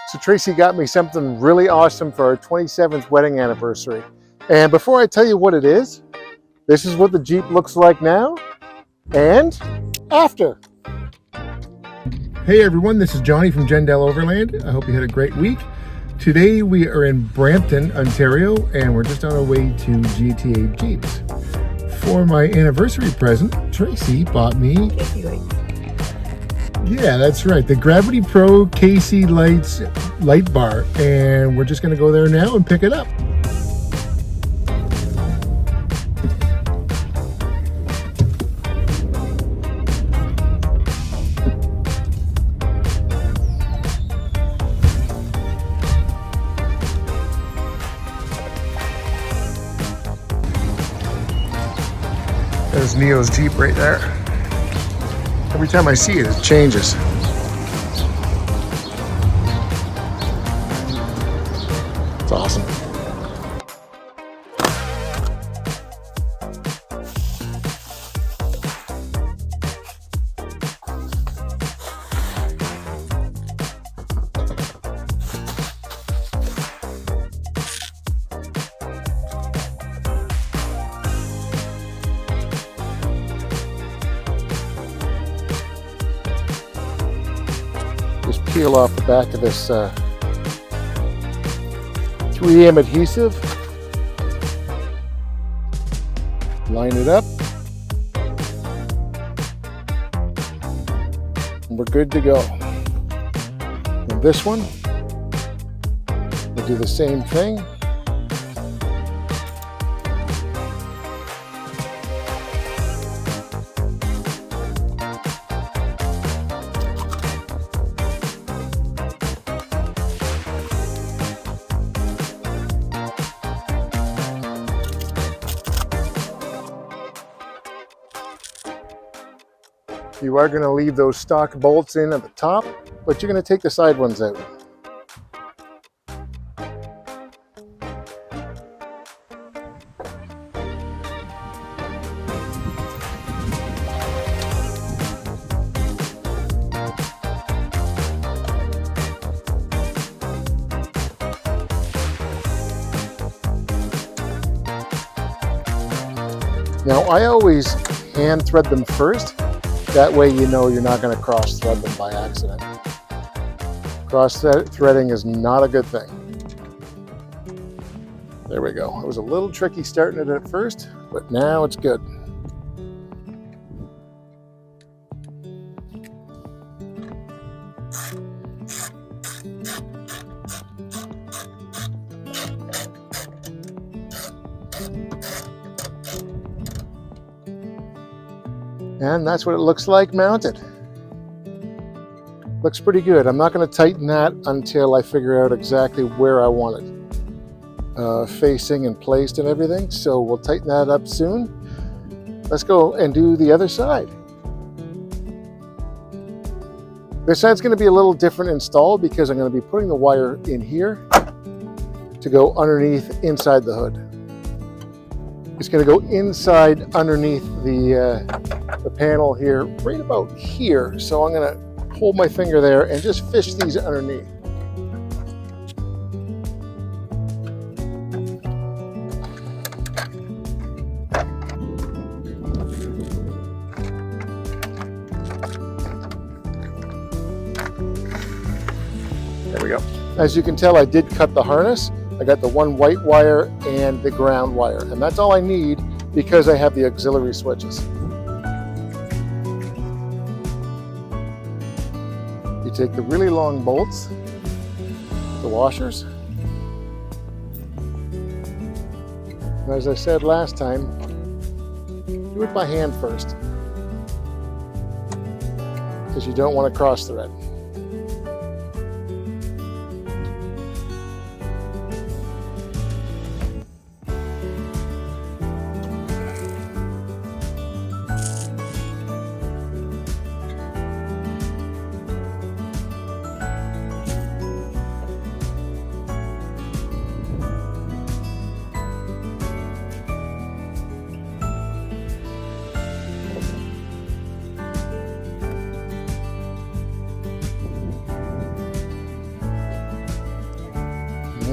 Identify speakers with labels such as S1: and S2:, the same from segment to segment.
S1: So Tracy got me something really awesome for our 27th wedding anniversary. And before I tell you what it is, this is what the Jeep looks like now and after. Hey everyone, this is Johnny from Jendell Overland. I hope you had a great week. Today we are in Brampton, Ontario, and we're just on our way to GTA Jeeps. For my anniversary present, Tracy bought me... Yeah, that's right. The Gravity Pro6 Lightbar, and we're just going to go there now and pick it up. There's Neo's Jeep right there. Every time I see it, it changes. It's awesome. Just peel off the back of this 3M adhesive, line it up, and we're good to go. And this one, we'll do the same thing. You are going to leave those stock bolts in at the top, but you're going to take the side ones out. Now, I always hand thread them first. That way you know you're not going to cross thread them by accident. Cross threading is not a good thing. There we go. It was a little tricky starting it at first, but now it's good. And that's what it looks like mounted. Looks pretty good. I'm not going to tighten that until I figure out exactly where I want it facing and placed and everything. So we'll tighten that up soon. Let's go and do the other side. This side's going to be a little different installed because I'm going to be putting the wire in here to go underneath inside the hood. It's going to go inside underneath the panel here, right about here. So I'm going to hold my finger there and just fish these underneath. There we go. As you can tell, I did cut the harness. I got the one white wire and the ground wire, and that's all I need because I have the auxiliary switches. You take the really long bolts, the washers, and as I said last time, do it by hand first because you don't want to cross thread.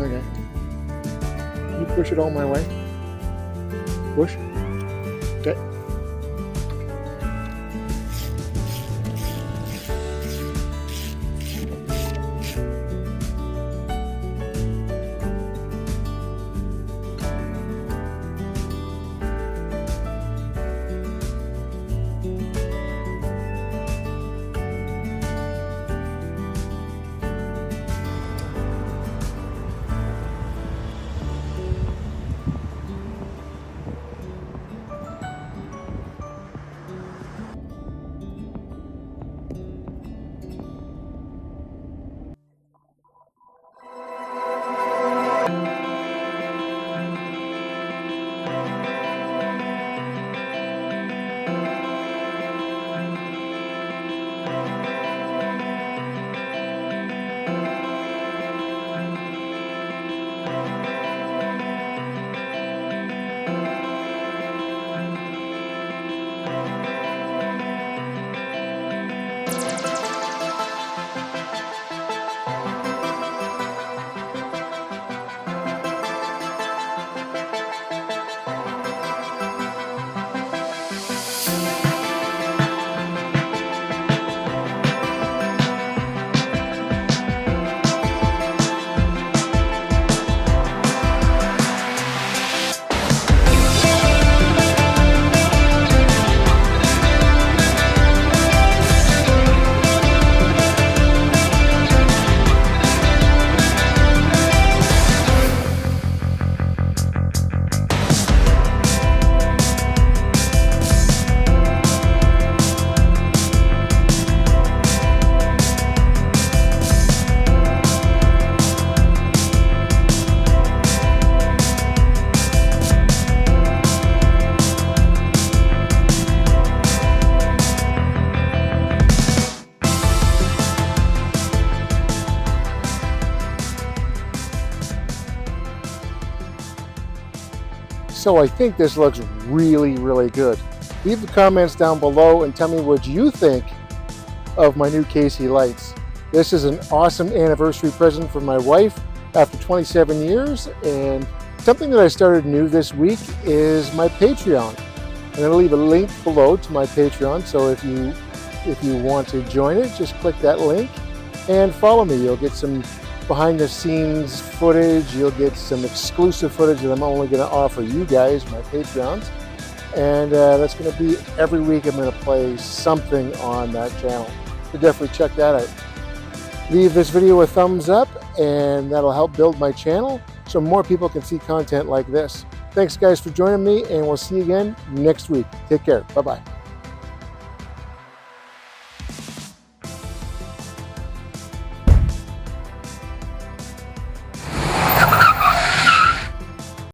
S1: Okay. Can you push it all my way? Push. Okay. So I think this looks really, really good. Leave the comments down below and tell me what you think of my new Tracey lights. This is an awesome anniversary present for my wife after 27 years, and something that I started new this week is my Patreon. I'm going to leave a link below to my Patreon, so if you want to join it, just click that link and follow me. You'll get some behind the scenes footage, you'll get some exclusive footage that I'm only going to offer you guys, my Patreons, and that's going to be every week. I'm going to play something on that channel, so definitely check that out. Leave this video a thumbs up and that'll help build my channel so more people can see content like this. Thanks guys for joining me, and we'll see you again next week. Take care. Bye-bye.